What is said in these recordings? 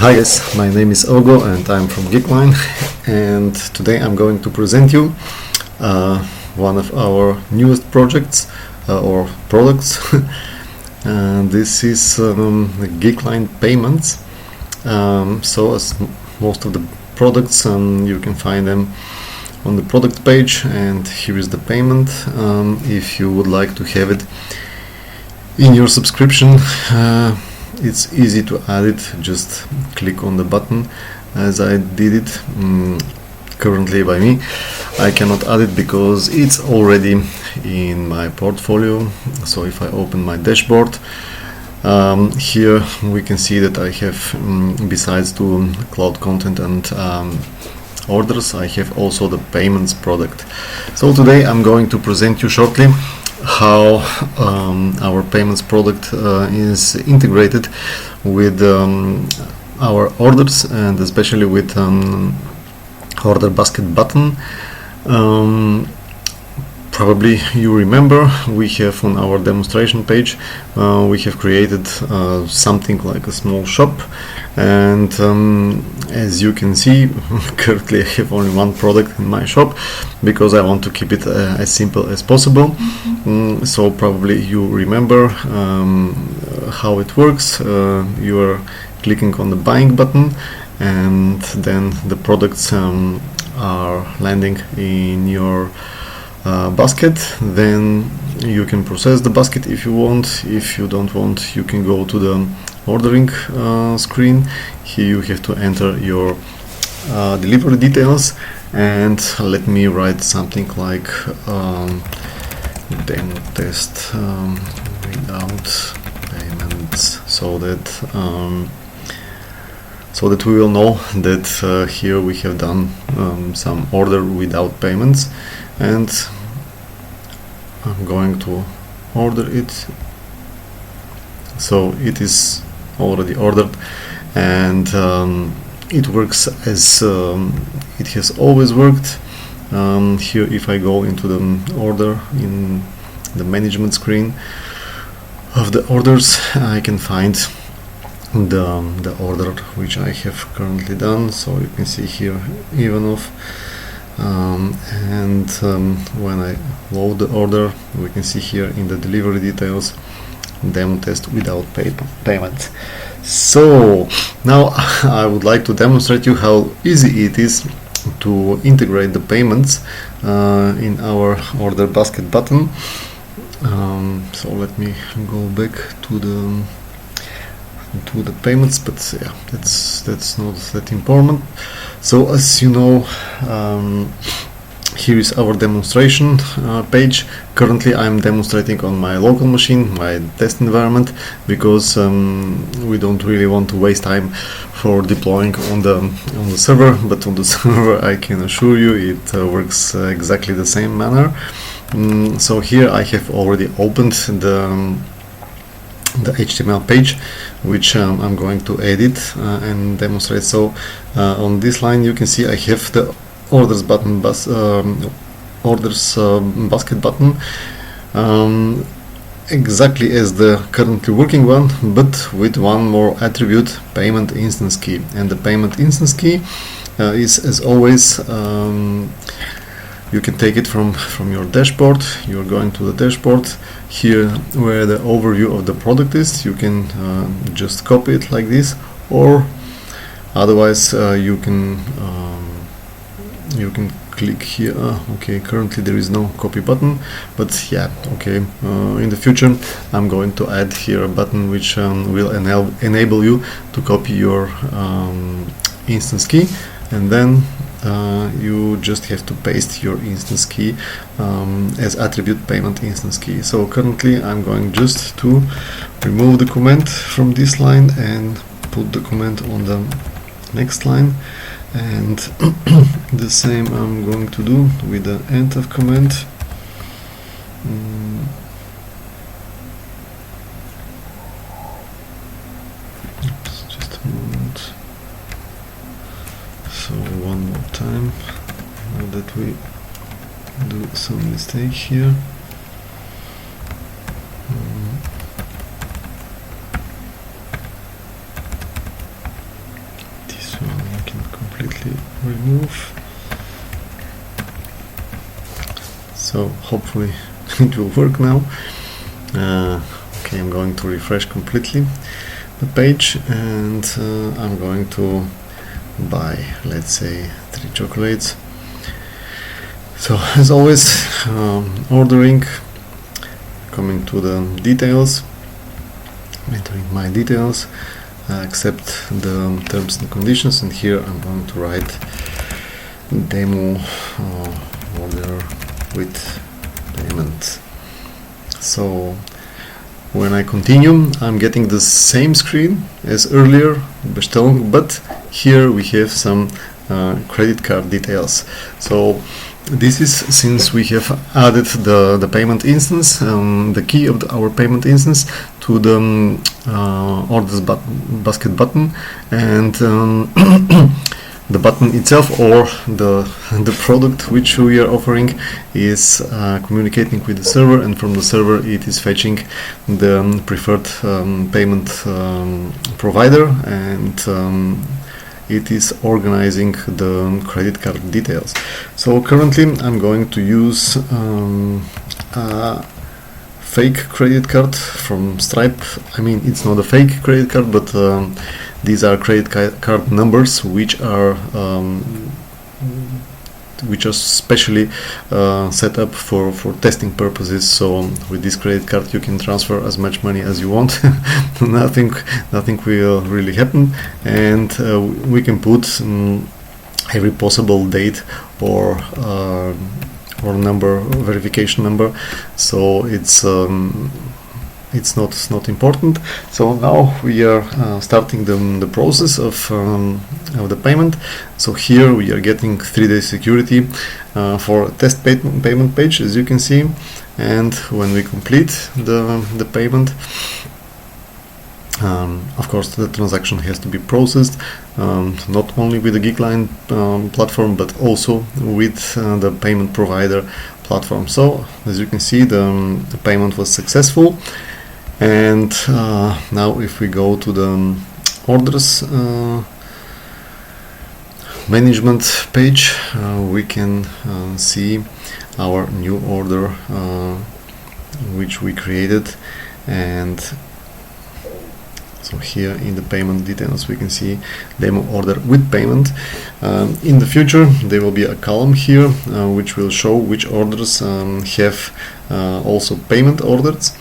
Hi guys, my name is Ogo and I'm from Geekline, and today I'm going to present you one of our newest projects or products. This is Geekline Payments. So as most of the products, you can find them on the product page, and here is the payment. If you would like to have it in your subscription, it's easy to add it. Just click on the button as I did it. Currently by me I cannot add it because it's already in my portfolio. So if I open my dashboard, here we can see that I have, besides to cloud content and orders, I have also the payments product. So today I'm going to present you shortly how our payments product is integrated with our orders, and especially with OrderBasketBtn. Probably you remember, we have on our demonstration page, we have created something like a small shop, and as you can see, currently I have only one product in my shop because I want to keep it as simple as possible. So probably you remember how it works. You are clicking on the buying button, and then the products are landing in your basket. Then you can process the basket if you want. If you don't want, you can go to the ordering screen. Here you have to enter your delivery details, and let me write something like demo test without payments, so that we will know that here we have done some order without payments. And I'm going to order it. So it is already ordered, and it works as it has always worked. Here, if I go into the order in the management screen of the orders, I can find the order which I have currently done. So you can see here Ivanov, and when I load the order, we can see here in the delivery details demo test without payment. So now I would like to demonstrate you how easy it is to integrate the payments in our OrderBasketBtn. So let me go back to the payments, but yeah, that's not that important. So as you know, here is our demonstration page. Currently I'm demonstrating on my local machine, my test environment, because we don't really want to waste time for deploying on the server. But on the server, I can assure you it works exactly the same manner. So here I have already opened the HTML page, which I'm going to edit and demonstrate. So on this line you can see I have the orders button, basket button, exactly as the currently working one, but with one more attribute, payment instance key. And the payment instance key is, as always, you can take it from your dashboard. You're going to the dashboard. Here where the overview of the product is, you can just copy it like this, or otherwise you can click here. Okay, currently there is no copy button, but yeah, okay, in the future I'm going to add here a button which will enable you to copy your instance key, and then you just have to paste your instance key as attribute payment instance key. So currently I'm going just to remove the comment from this line and put the comment on the next line, and the same I'm going to do with the end of comment. Oops, just a moment. So one more time, now that we do some mistake here. completely remove. So hopefully it will work now. Okay, I'm going to refresh completely the page, and I'm going to buy, let's say, 3 chocolates. So as always, ordering, coming to the details, entering my details, accept the terms and conditions, and here I'm going to write demo order with payment. So when I continue, I'm getting the same screen as earlier, Bestellung, but here we have some credit card details. So this is since we have added the payment instance, the key of our payment instance to the OrderBasket button, and the button itself, or the product which we are offering, is communicating with the server, and from the server it is fetching the preferred payment provider, and it is organizing the credit card details. So currently I'm going to use a fake credit card from Stripe. I mean, it's not a fake credit card, but these are credit card numbers which are specially set up for testing purposes. So with this credit card you can transfer as much money as you want. nothing will really happen, and we can put every possible date or number, verification number, so it's not important. So now we are starting the process of the payment. So here we are getting 3-day security for a test payment page, as you can see, and when we complete the payment, of course the transaction has to be processed, not only with the Geekline platform, but also with the payment provider platform. So as you can see, the payment was successful. And now if we go to the orders management page, we can see our new order which we created, and so here in the payment details we can see demo order with payment. In the future there will be a column here which will show which orders have also payment orders,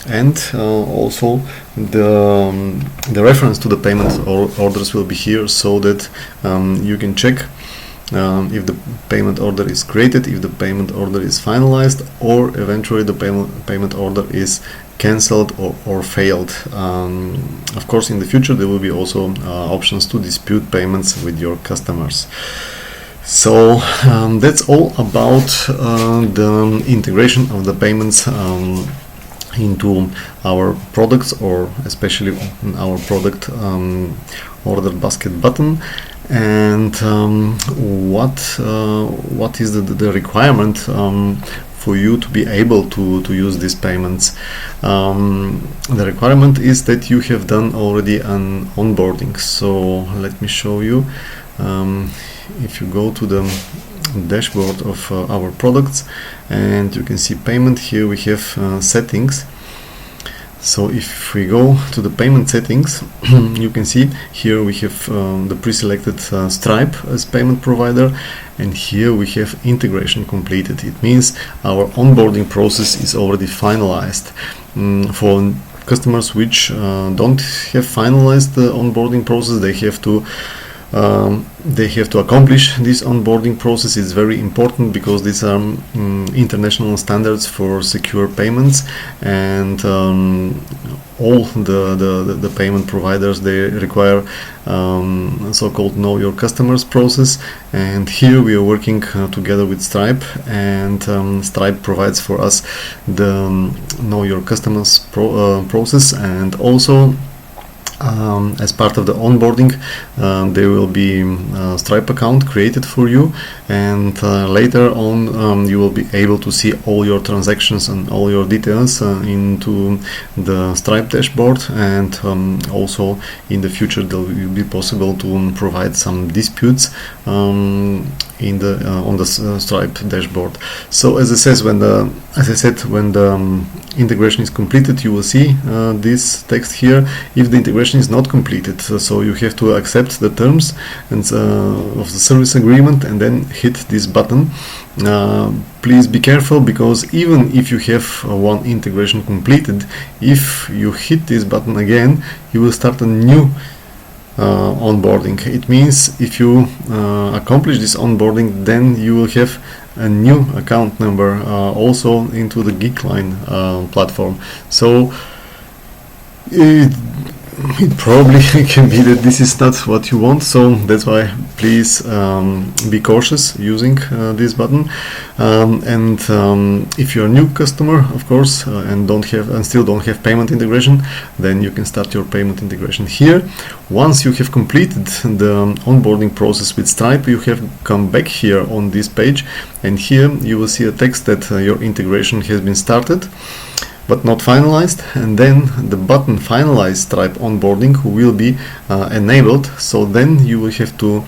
and also the reference to the payment orders will be here, so that you can check if the payment order is created, if the payment order is finalized, or eventually the payment order is cancelled or failed. Of course, in the future there will be also options to dispute payments with your customers. So that's all about the integration of the payments into our products, or especially our product OrderBasket button. And what is the requirement for you to be able to use these payments? The requirement is that you have done already an onboarding. So let me show you. If you go to the dashboard of our products, and you can see payment, here we have settings. So if we go to the payment settings, you can see here we have the pre-selected Stripe as payment provider, and here we have integration completed. It means our onboarding process is already finalized. For customers which don't have finalized the onboarding process, they have to accomplish this onboarding process. It's very important because these are international standards for secure payments, and all the payment providers, they require so-called know your customers process, and here we are working together with Stripe, and Stripe provides for us the know your customers process, and also As part of the onboarding, there will be a Stripe account created for you, and later on you will be able to see all your transactions and all your details into the Stripe dashboard, and also in the future there will be possible to provide some disputes on the Stripe dashboard. So as I said, when the integration is completed, you will see this text here. If the integration is not completed, so you have to accept the terms and of the service agreement and then hit this button. Please be careful, because even if you have one integration completed, if you hit this button again, you will start a new onboarding. It means if you accomplish this onboarding, then you will have a new account number also into the Geekline platform. So it probably can be that this is not what you want, so that's why please be cautious using this button. And if you're a new customer, of course, and still don't have payment integration, then you can start your payment integration here. Once you have completed the onboarding process with Stripe, you have come back here on this page, and here you will see a text that your integration has been started but not finalized, and then the button finalize Stripe onboarding will be enabled. So then you will have to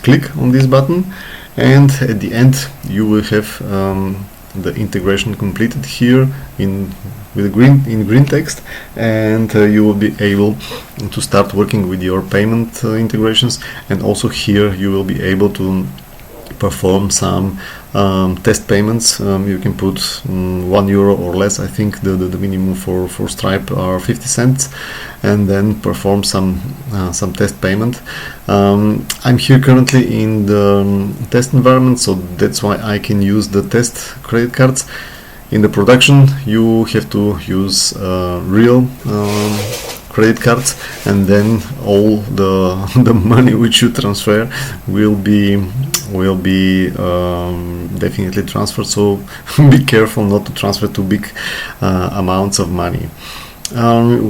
click on this button, and at the end you will have the integration completed here in green text, and you will be able to start working with your payment integrations. And also here you will be able to perform some test payments. You can put €1 or less. I think the minimum for Stripe are 50 cents, and then perform some test payment. I'm here currently in the test environment, so that's why I can use the test credit cards. In the production, you have to use real credit cards, and then all the money which you transfer will be definitely transferred. So be careful not to transfer too big amounts of money.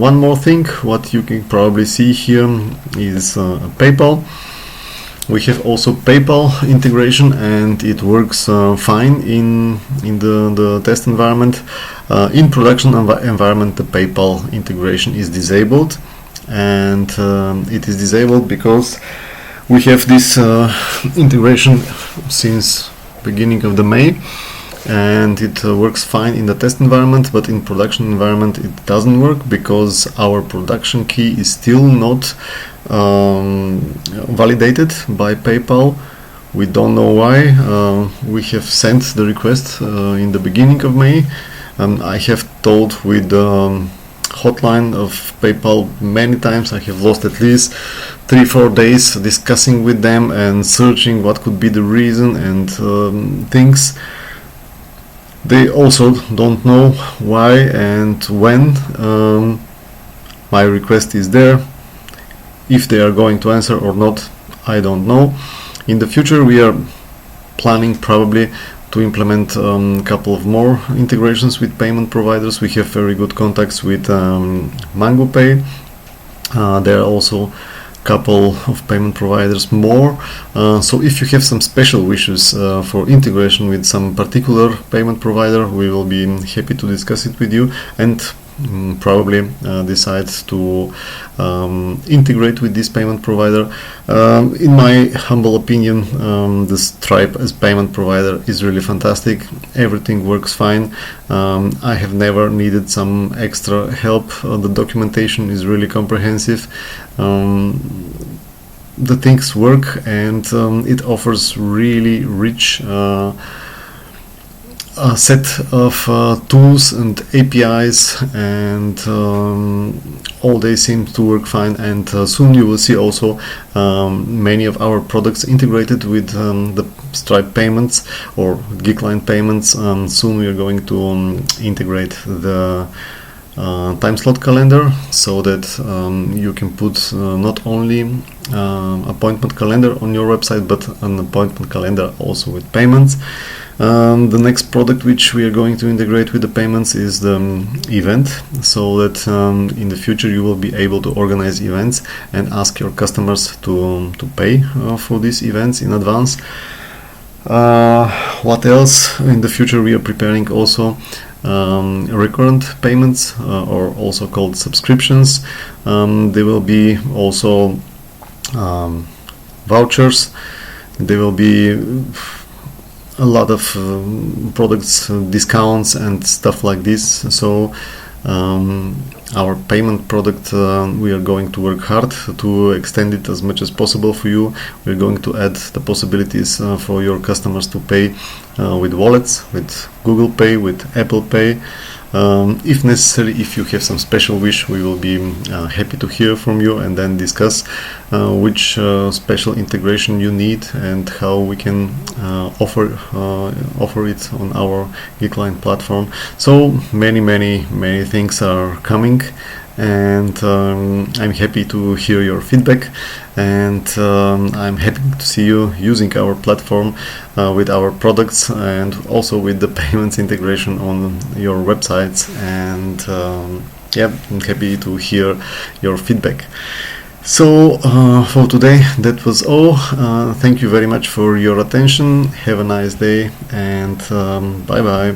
One more thing, what you can probably see here is PayPal. We have also PayPal integration, and it works fine in the test environment. In production environment, the PayPal integration is disabled, and it is disabled because we have this integration since beginning of the May, and it works fine in the test environment, but in production environment it doesn't work because our production key is still not validated by PayPal. We don't know why. We have sent the request in the beginning of May. I have talked with the hotline of PayPal many times. I have lost at least 3-4 days discussing with them and searching what could be the reason and things. They also don't know why and when my request is there. If they are going to answer or not, I don't know. In the future, we are planning probably to implement a couple of more integrations with payment providers. We have very good contacts with MangoPay. There are also a couple of payment providers more. So if you have some special wishes for integration with some particular payment provider, we will be happy to discuss it with you and probably decide to integrate with this payment provider. In my humble opinion, the Stripe as payment provider is really fantastic. Everything works fine. I have never needed some extra help. The documentation is really comprehensive. The things work, and it offers really rich a set of tools and APIs, and all they seem to work fine. And soon you will see also many of our products integrated with the Stripe payments or Geekline payments. Soon we are going to integrate the time slot calendar, so that you can put not only appointment calendar on your website, but an appointment calendar also with payments. The next product which we are going to integrate with the payments is the event, so that in the future you will be able to organize events and ask your customers to pay for these events in advance. What else? In the future we are preparing also recurrent payments, or also called subscriptions. There will be also vouchers. There will be a lot of products, discounts and stuff like this. So our payment product, we are going to work hard to extend it as much as possible for you. We're going to add the possibilities for your customers to pay with wallets, with Google Pay, with Apple Pay. If necessary, if you have some special wish, we will be happy to hear from you and then discuss which special integration you need and how we can offer it on our Geekline platform. So many things are coming, and I'm happy to hear your feedback, and I'm happy to see you using our platform with our products and also with the payments integration on your websites, and yeah, I'm happy to hear your feedback. So for today that was all. Thank you very much for your attention. Have a nice day, and bye bye.